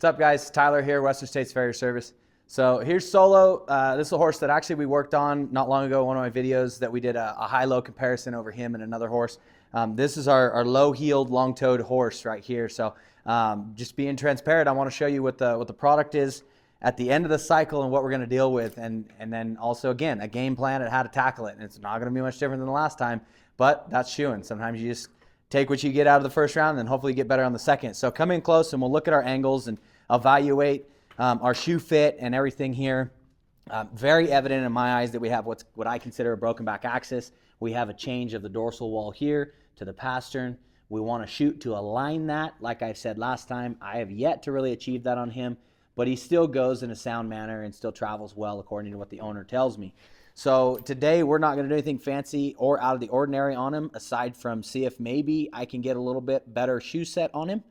What's up, guys? Tyler here, Western States Farrier Service. So here's Solo. This is a horse that actually we worked on not long ago, one of my videos that we did a high-low comparison over him and another horse. This is our low-heeled, long-toed horse right here. So just being transparent, I want to show you what the product is at the end of the cycle and what we're going to deal with. And then also, again, a game plan at how to tackle it. And it's not going to be much different than the last time, but that's shoeing. Sometimes you just take what you get out of the first round and then hopefully get better on the second. So come in close and we'll look at our angles and evaluate our shoe fit and everything here. Very evident in my eyes that we have what I consider a broken back axis. We have a change of the dorsal wall here to the pastern. We want to shoot to align that. Like I said last time, I have yet to really achieve that on him, but he still goes in a sound manner and still travels well according to what the owner tells me. So today we're not going to do anything fancy or out of the ordinary on him, aside from see if maybe I can get a little bit better shoe set on him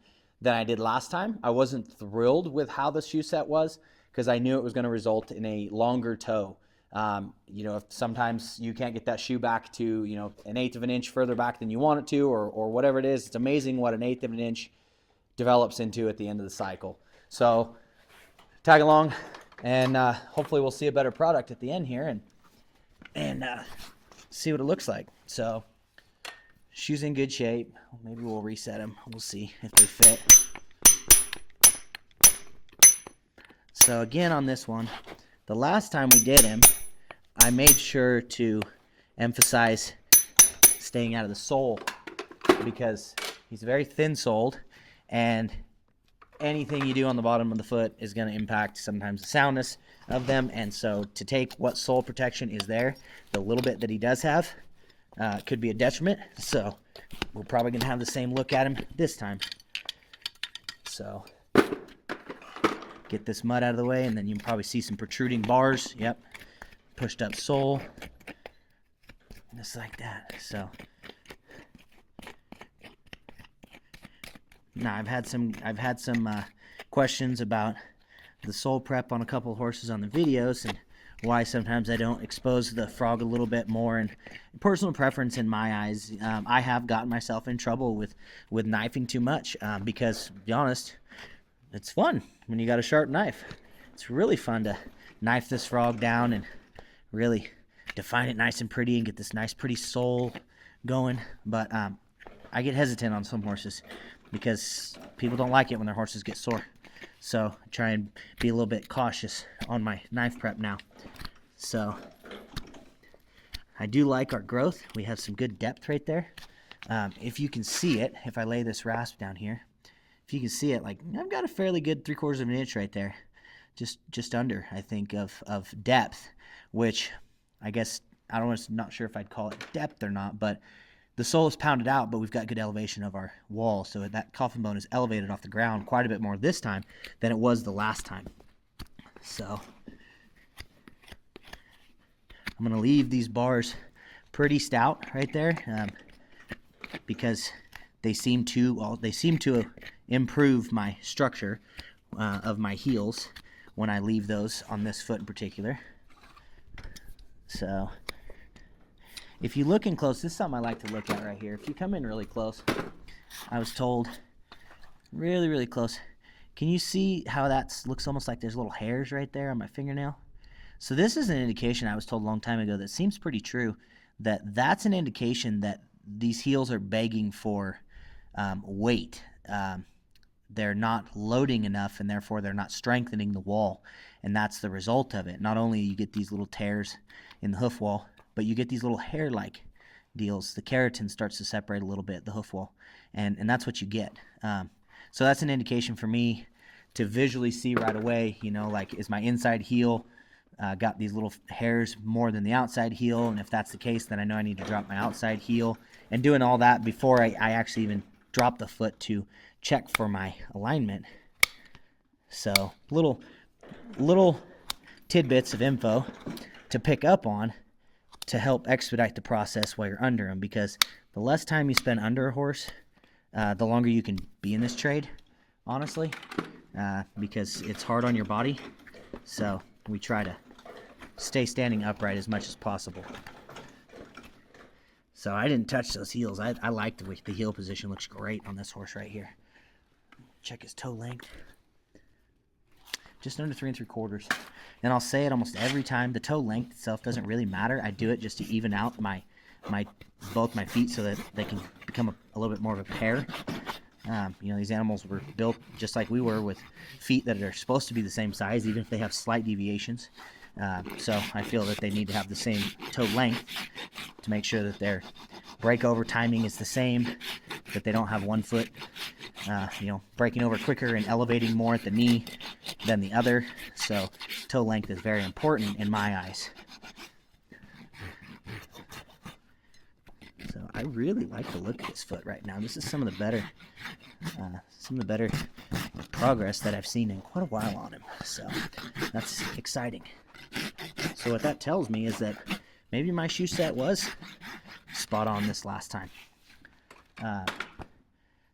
than I did last time. I wasn't thrilled with how the shoe set was because I knew it was going to result in a longer toe. If sometimes you can't get that shoe back to, an eighth of an inch further back than you want it to, or whatever it is. It's amazing what an eighth of an inch develops into at the end of the cycle. So tag along and hopefully we'll see a better product at the end here and see what it looks like. So shoes in good shape. Maybe we'll reset them. We'll see if they fit. So again on this one, the last time we did him, I made sure to emphasize staying out of the sole because he's very thin-soled, and anything you do on the bottom of the foot is going to impact sometimes the soundness of them. And so to take what sole protection is there, the little bit that he does have, could be a detriment. So we're probably going to have the same look at him this time. So get this mud out of the way, and then you can probably see some protruding bars. Yep, pushed up sole, just like that. So now I've had some questions about the sole prep on a couple of horses on the videos and why sometimes I don't expose the frog a little bit more. And personal preference in my eyes, I have gotten myself in trouble with knifing too much because, to be honest, it's fun when you got a sharp knife. It's really fun to knife this frog down and really define it nice and pretty and get this nice pretty sole going. But I get hesitant on some horses because people don't like it when their horses get sore. So I try and be a little bit cautious on my knife prep now. So I do like our growth. We have some good depth right there. If you can see it, if I lay this rasp down here, if you can see it, like I've got a fairly good 3/4 of an inch right there, just under, I think, of depth, which I guess not sure if I'd call it depth or not, but the sole is pounded out, but we've got good elevation of our wall, so that coffin bone is elevated off the ground quite a bit more this time than it was the last time. So I'm going to leave these bars pretty stout right there because they seem to improve my structure of my heels when I leave those on this foot in particular. So if you look in close, this is something I like to look at right here. If you come in really close, I was told, really, really close. Can you see how that looks almost like there's little hairs right there on my fingernail? So this is an indication, I was told a long time ago, that seems pretty true, that's an indication that these heels are begging for weight. They're not loading enough, and therefore they're not strengthening the wall, and that's the result of it. Not only you get these little tears in the hoof wall, but you get these little hair-like deals. The keratin starts to separate a little bit, the hoof wall, and that's what you get. So that's an indication for me to visually see right away, like is my inside heel got these little hairs more than the outside heel, and if that's the case, then I know I need to drop my outside heel, and doing all that before I actually even drop the foot to check for my alignment. So little tidbits of info to pick up on to help expedite the process while you're under them, because the less time you spend under a horse, the longer you can be in this trade, honestly, because it's hard on your body. So we try to stay standing upright as much as possible. So I didn't touch those heels. I like the heel position. Looks great on this horse right here. Check his toe length. just under 3 3/4. And I'll say it almost every time. The toe length itself doesn't really matter. I do it just to even out both my feet so that they can become a little bit more of a pair. You know, these animals were built just like we were, with feet that are supposed to be the same size, even if they have slight deviations. So I feel that they need to have the same toe length to make sure that their breakover timing is the same, that they don't have one foot, you know, breaking over quicker and elevating more at the knee than the other. So toe length is very important in my eyes. So I really like the look of this foot right now. This is some of the better progress that I've seen in quite a while on him. So that's exciting. So what that tells me is that maybe my shoe set was spot on this last time.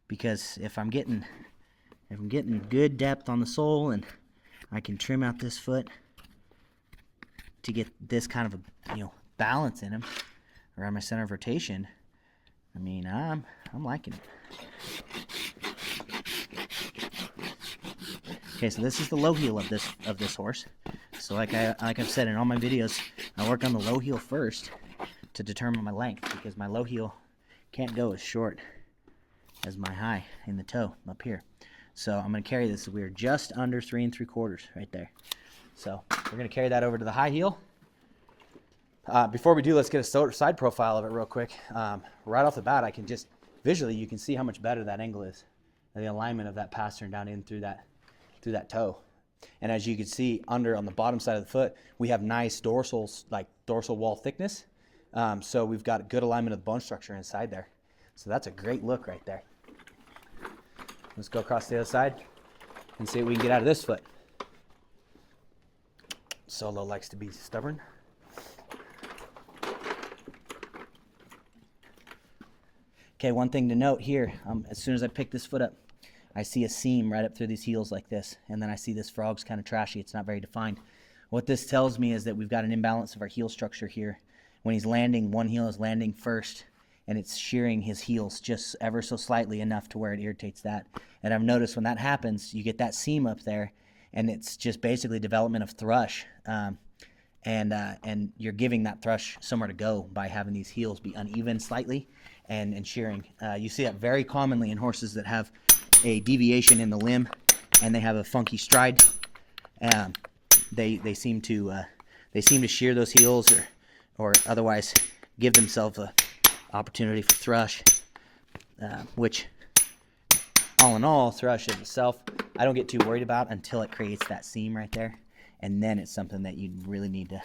Because if I'm getting good depth on the sole, and I can trim out this foot to get this kind of a, you know, balance in him around my center of rotation, I mean, I'm liking it. Okay, so this is the low heel of this horse. So like I've said in all my videos, I work on the low heel first to determine my length, because my low heel can't go as short as my high in the toe up here. So I'm going to carry this. We're just under 3 3/4 right there. So we're going to carry that over to the high heel. Before we do, let's get a side profile of it real quick. Right off the bat, I can just visually, you can see how much better that angle is, and the alignment of that pastern down in through that toe. And as you can see, on the bottom side of the foot, we have nice dorsal wall thickness. So we've got good alignment of the bone structure inside there. So that's a great look right there. Let's go across the other side and see what we can get out of this foot. Solo likes to be stubborn. Okay, one thing to note here, as soon as I pick this foot up, I see a seam right up through these heels like this, and then I see this frog's kind of trashy. It's not very defined. What this tells me is that we've got an imbalance of our heel structure here. When he's landing, one heel is landing first, and it's shearing his heels just ever so slightly enough to where it irritates that. And I've noticed when that happens, you get that seam up there, and it's just basically development of thrush. And you're giving that thrush somewhere to go by having these heels be uneven slightly and shearing. You see that very commonly in horses that have a deviation in the limb and they have a funky stride. They seem to shear those heels or otherwise give themselves a opportunity for thrush, which all in all, thrush of itself, I don't get too worried about until it creates that seam right there. And then it's something that you really need to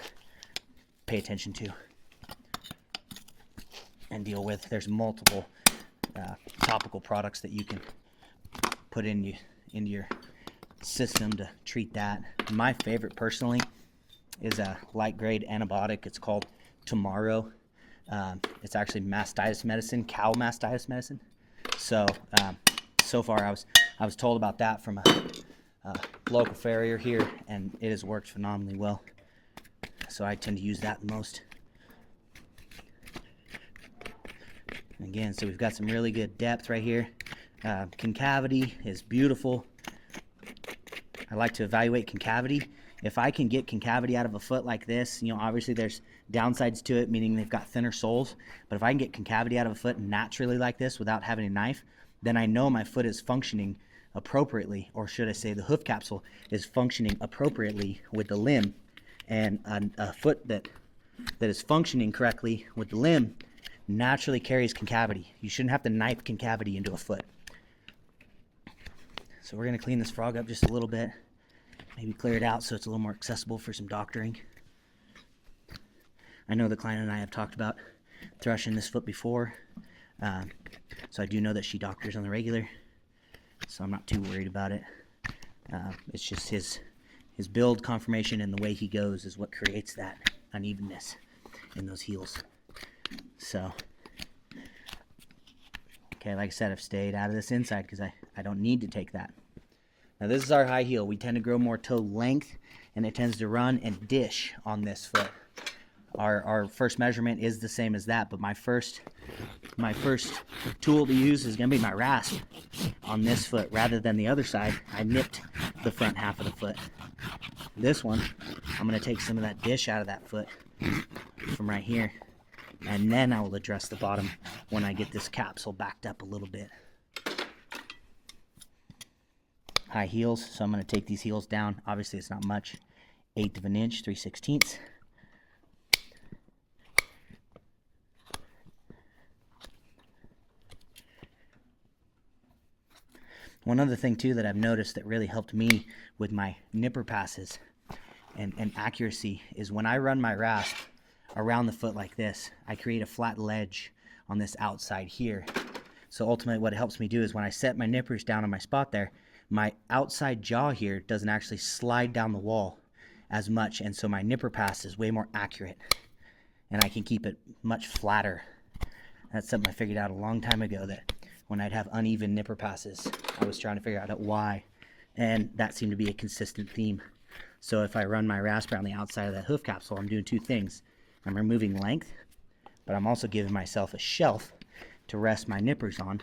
pay attention to and deal with. There's multiple topical products that you can put into your system to treat that. My favorite personally is a light grade antibiotic. It's called Tomorrow. It's actually mastitis medicine, cow mastitis medicine. So far I was told about that from a local farrier here, and it has worked phenomenally well. So I tend to use that the most. And again, so we've got some really good depth right here. Concavity is beautiful. I like to evaluate concavity. If I can get concavity out of a foot like this, you know, obviously there's downsides to it, meaning they've got thinner soles. But if I can get concavity out of a foot naturally like this without having a knife, then I know my foot is functioning appropriately, or should I say the hoof capsule is functioning appropriately with the limb. And a foot that is functioning correctly with the limb naturally carries concavity. You shouldn't have to knife concavity into a foot. So we're going to clean this frog up just a little bit, maybe clear it out so it's a little more accessible for some doctoring. I know the client and I have talked about thrushing this foot before, so I do know that she doctors on the regular, so I'm not too worried about it. It's just his build conformation and the way he goes is what creates that unevenness in those heels. So, okay, like I said, I've stayed out of this inside because I don't need to take that. Now this is our high heel. We tend to grow more toe length, and it tends to run and dish on this foot. Our first measurement is the same as that, but my first tool to use is going to be my rasp on this foot rather than the other side. I nipped the front half of the foot. This one, I'm going to take some of that dish out of that foot from right here, and then I will address the bottom when I get this capsule backed up a little bit. High heels, so I'm going to take these heels down. Obviously it's not much, 1/8 of an inch, 3/16. One other thing too that I've noticed that really helped me with my nipper passes and accuracy is when I run my rasp around the foot like this, I create a flat ledge on this outside here. So ultimately what it helps me do is when I set my nippers down on my spot there, my outside jaw here doesn't actually slide down the wall as much, and so my nipper pass is way more accurate and I can keep it much flatter. That's something I figured out a long time ago, that when I'd have uneven nipper passes, I was trying to figure out why, and that seemed to be a consistent theme. So if I run my rasp around the outside of that hoof capsule, I'm doing two things. I'm removing length, but I'm also giving myself a shelf to rest my nippers on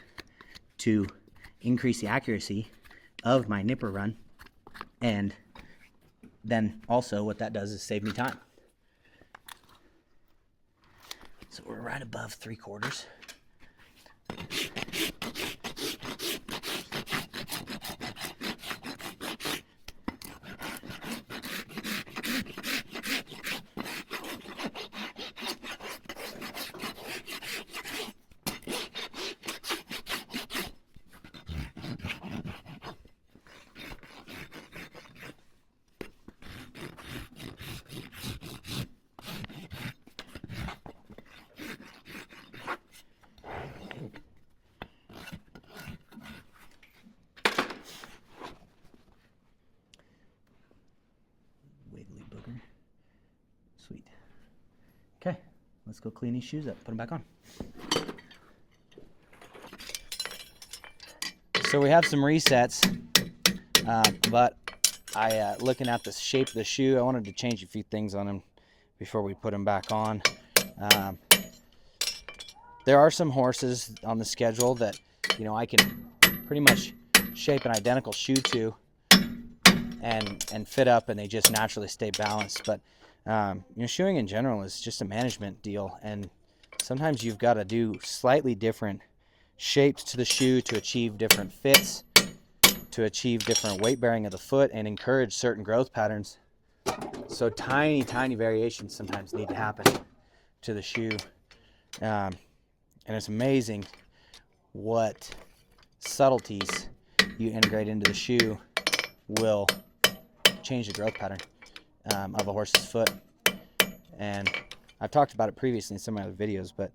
to increase the accuracy of my nipper run, and then also what that does is save me time. So we're right above 3/4. Wiggly booger. Sweet. Okay, let's go clean these shoes up, put them back on. So we have some resets, but looking at the shape of the shoe, I wanted to change a few things on them before we put them back on. There are some horses on the schedule that, you know, I can pretty much shape an identical shoe to and fit up, and they just naturally stay balanced. But you know, shoeing in general is just a management deal, and sometimes you've got to do slightly different shapes to the shoe to achieve different fits, to achieve different weight bearing of the foot, and encourage certain growth patterns. So tiny variations sometimes need to happen to the shoe, and it's amazing what subtleties you integrate into the shoe will change the growth pattern of a horse's foot. And I've talked about it previously in some of my other videos, but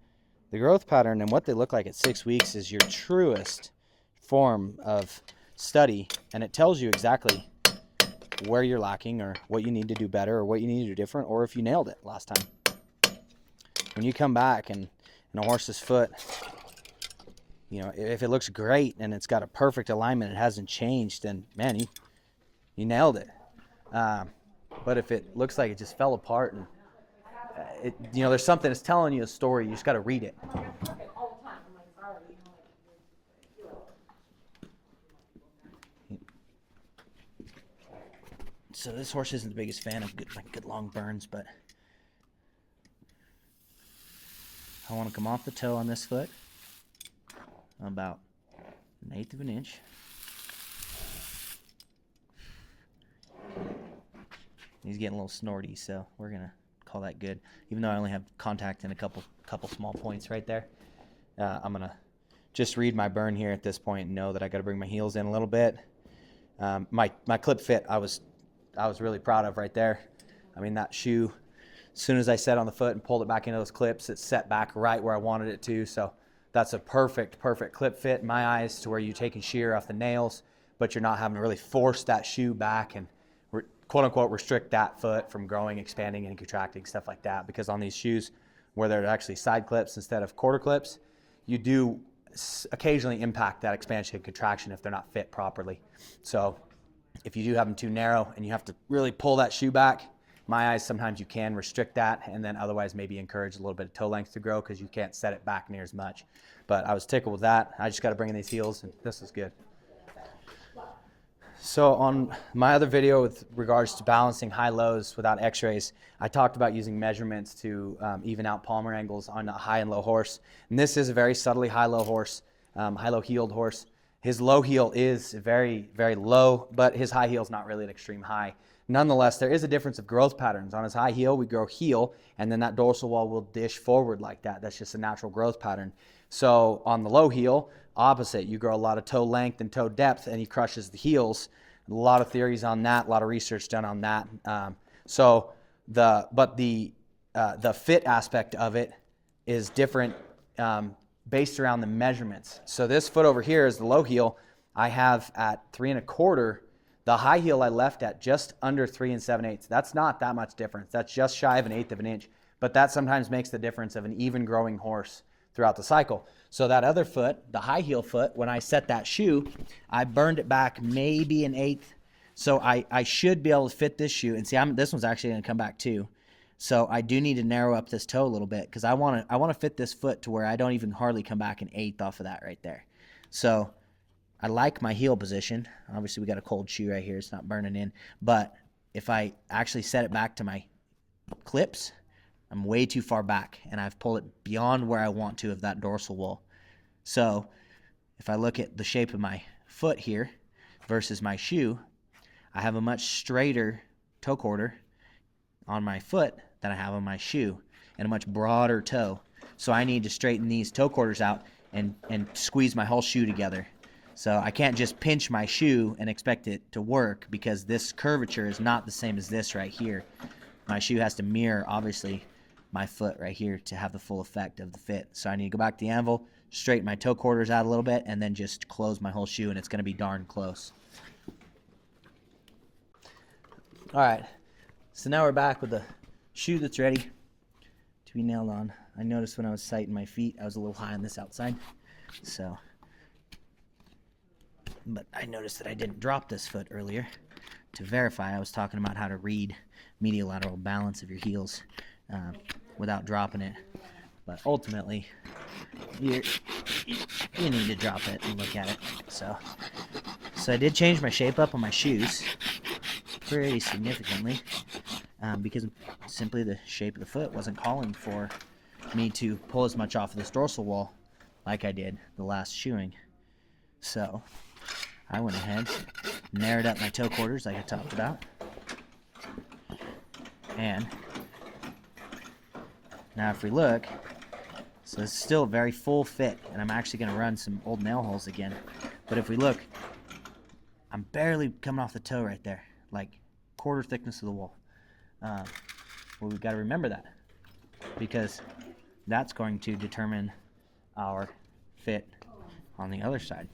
the growth pattern and what they look like at 6 weeks is your truest form of study, and it tells you exactly where you're lacking or what you need to do better or what you need to do different, or if you nailed it last time. When you come back and a horse's foot, you know, if it looks great and it's got a perfect alignment, it hasn't changed, then man, you nailed it. But if it looks like it just fell apart and you know, there's something that's telling you a story, you just got to read it. So this horse isn't the biggest fan of good long burns, but I want to come off the toe on this foot about 1/8 of an inch. He's getting a little snorty, so we're gonna call that good. Even though I only have contact in a couple small points right there, I'm gonna just read my burn here at this point and know that I got to bring my heels in a little bit. My clip fit, I was really proud of right there. I mean, that shoe, as soon as I set on the foot and pulled it back into those clips, it set back right where I wanted it to. So that's a perfect clip fit in my eyes, to where you're taking shear off the nails, but you're not having to really force that shoe back and quote unquote restrict that foot from growing, expanding, and contracting, stuff like that. Because on these shoes where they're actually side clips instead of quarter clips, you do occasionally impact that expansion and contraction if they're not fit properly. So if you do have them too narrow and you have to really pull that shoe back, my eyes, sometimes you can restrict that, and then otherwise maybe encourage a little bit of toe length to grow because you can't set it back near as much. But I was tickled with that. I just got to bring in these heels, and this is good. So on my other video with regards to balancing high-lows without x-rays, I talked about using measurements to even out palmar angles on a high and low horse. And this is a very subtly high-low horse, high-low heeled horse. His low heel is very, very low, but his high heel is not really an extreme high. Nonetheless, there is a difference of growth patterns. On his high heel, we grow heel, and then that dorsal wall will dish forward like that. That's just a natural growth pattern. So on the low heel, opposite, you grow a lot of toe length and toe depth, and he crushes the heels. A lot of theories on that, a lot of research done on that. The fit aspect of it is different based around the measurements. So this foot over here is the low heel. I have at 3 1/4. The high heel I left at just under 3 7/8. That's not that much difference. That's just shy of 1/8 of an inch. But that sometimes makes the difference of an even growing horse throughout the cycle. So that other foot, the high heel foot, when I set that shoe, I burned it back maybe 1/8. So I should be able to fit this shoe. And see, this one's actually going to come back too. So I do need to narrow up this toe a little bit because I want to fit this foot to where I don't even hardly come back 1/8 off of that right there. So I like my heel position. Obviously, we got a cold shoe right here. It's not burning in. But if I actually set it back to my clips, I'm way too far back, and I've pulled it beyond where I want to of that dorsal wall. So if I look at the shape of my foot here versus my shoe, I have a much straighter toe quarter on my foot than I have on my shoe, and a much broader toe. So I need to straighten these toe quarters out and squeeze my whole shoe together. So I can't just pinch my shoe and expect it to work because this curvature is not the same as this right here. My shoe has to mirror, obviously, my foot right here to have the full effect of the fit. So I need to go back to the anvil, straighten my toe quarters out a little bit, and then just close my whole shoe, and it's going to be darn close. All right, so now we're back with the shoe that's ready to be nailed on. I noticed when I was sighting my feet, I was a little high on this outside. But I noticed that I didn't drop this foot earlier. To verify, I was talking about how to read medial lateral balance of your heels without dropping it. But ultimately, you need to drop it and look at it. So I did change my shape up on my shoes pretty significantly because simply the shape of the foot wasn't calling for me to pull as much off of this dorsal wall like I did the last shoeing. So I went ahead, narrowed up my toe quarters like I talked about, and now if we look, so it's still a very full fit, and I'm actually going to run some old nail holes again, but if we look, I'm barely coming off the toe right there, like quarter thickness of the wall. Well, we've got to remember that because that's going to determine our fit on the other side.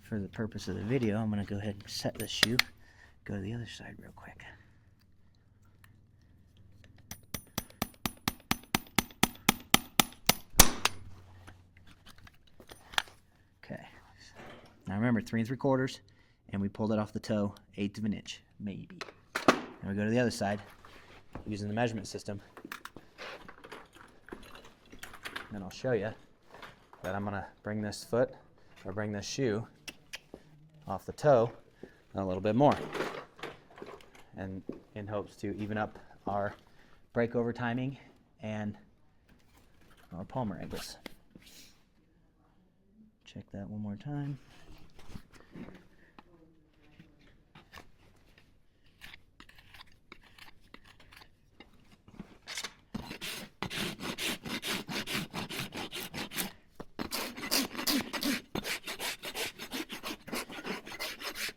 For the purpose of the video, I'm going to go ahead and set this shoe, go to the other side real quick. Okay, now remember 3 3/4, and we pulled it off the toe 1/8 of an inch, maybe. And we go to the other side using the measurement system. And I'll show you that I'm going to bring this foot, or bring this shoe off the toe a little bit more, and in hopes to even up our breakover timing and our palmar angles. Check that one more time.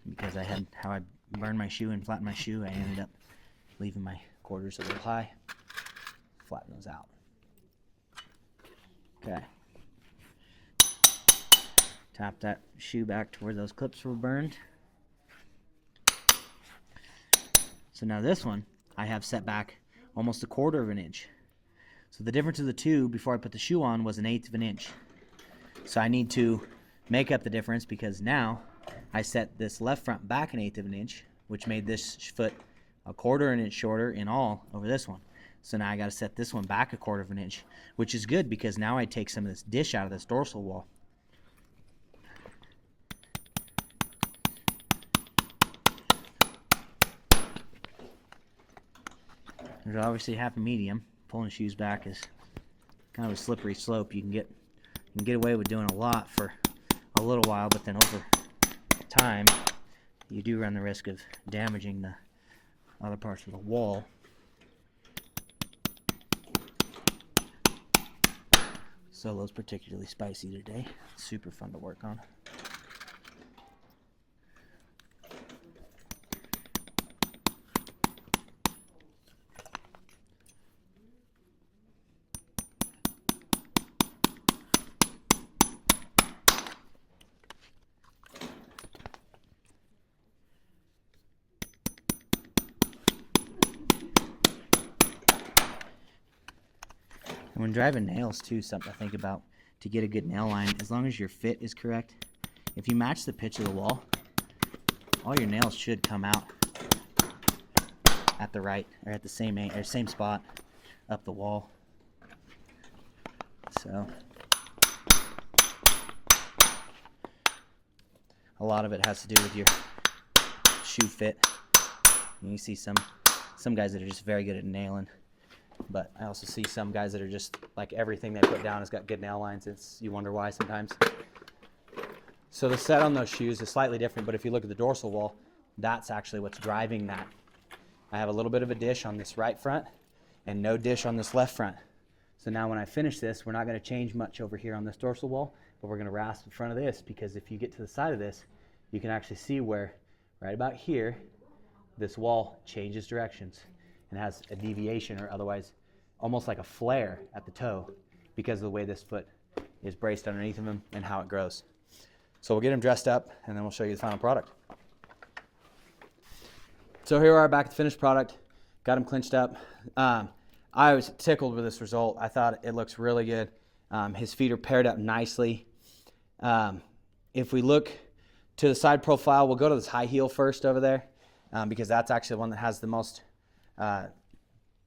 Because I had how I burned my shoe and flattened my shoe, I ended up leaving my quarters a little high. Flatten those out. Okay. Tap that shoe back to where those clips were burned. So now this one I have set back almost 1/4 of an inch. So the difference of the two before I put the shoe on was 1/8 of an inch. So I need to make up the difference because now I set this left front back 1/8 of an inch, which made this foot 1/4 inch shorter in all over this one. So now I got to set this one back 1/4 inch, which is good because now I take some of this dish out of this dorsal wall. There's obviously a happy medium. Pulling shoes back is kind of a slippery slope. You can get away with doing a lot for a little while, but then over time you do run the risk of damaging the other parts of the wall. Solo's particularly spicy today. Super fun to work on. And when driving nails too, something to think about to get a good nail line, as long as your fit is correct. If you match the pitch of the wall, all your nails should come out at the right, or at the same spot up the wall. So a lot of it has to do with your shoe fit. And you see some guys that are just very good at nailing. But I also see some guys that are just like everything they put down has got good nail lines. You wonder why sometimes. So the set on those shoes is slightly different, but if you look at the dorsal wall, that's actually what's driving that. I have a little bit of a dish on this right front and no dish on this left front. So now when I finish this, we're not going to change much over here on this dorsal wall, but we're going to rasp in front of this, because if you get to the side of this, you can actually see where right about here, this wall changes directions and has a deviation, or otherwise almost like a flare at the toe, because of the way this foot is braced underneath of him and how it grows. So we'll get him dressed up and then we'll show you the final product. So here we are back at the finished product. Got him clinched up. I was tickled with this result. I thought it looks really good. His feet are paired up nicely. If we look to the side profile, we'll go to this high heel first over there, because that's actually the one that has the most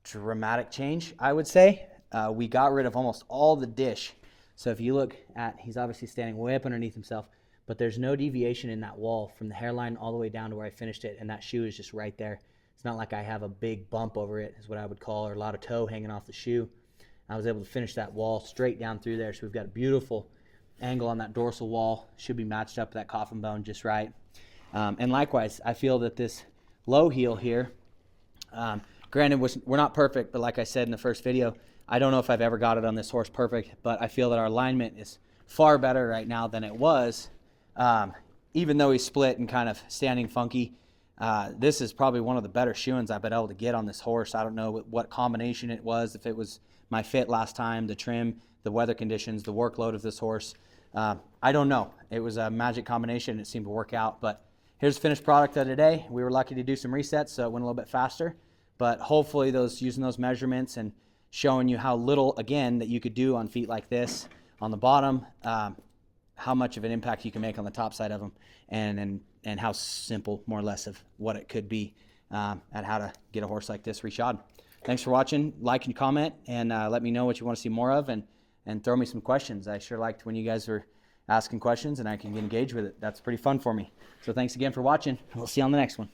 dramatic change, I would say. We got rid of almost all the dish. So if you look at, he's obviously standing way up underneath himself, but there's no deviation in that wall from the hairline all the way down to where I finished it, and that shoe is just right there. It's not like I have a big bump over it, is what I would call, or a lot of toe hanging off the shoe. I was able to finish that wall straight down through there, so we've got a beautiful angle on that dorsal wall. Should be matched up to that coffin bone just right. And likewise, I feel that this low heel here, granted, we're not perfect, but like I said in the first video, I don't know if I've ever got it on this horse perfect, but I feel that our alignment is far better right now than it was. Even though he's split and kind of standing funky, this is probably one of the better shoe-ins I've been able to get on this horse. I don't know what combination it was, if it was my fit last time, the trim, the weather conditions, the workload of this horse. I don't know. It was a magic combination. It seemed to work out. But here's the finished product of today. We were lucky to do some resets, so it went a little bit faster. But hopefully using those measurements and showing you how little, again, that you could do on feet like this on the bottom, how much of an impact you can make on the top side of them, and how simple, more or less, of what it could be at how to get a horse like this reshod. Thanks for watching. Like and comment, and let me know what you want to see more of, and throw me some questions. I sure liked when you guys were asking questions and I can get engaged with it. That's pretty fun for me. So thanks again for watching. We'll see you on the next one.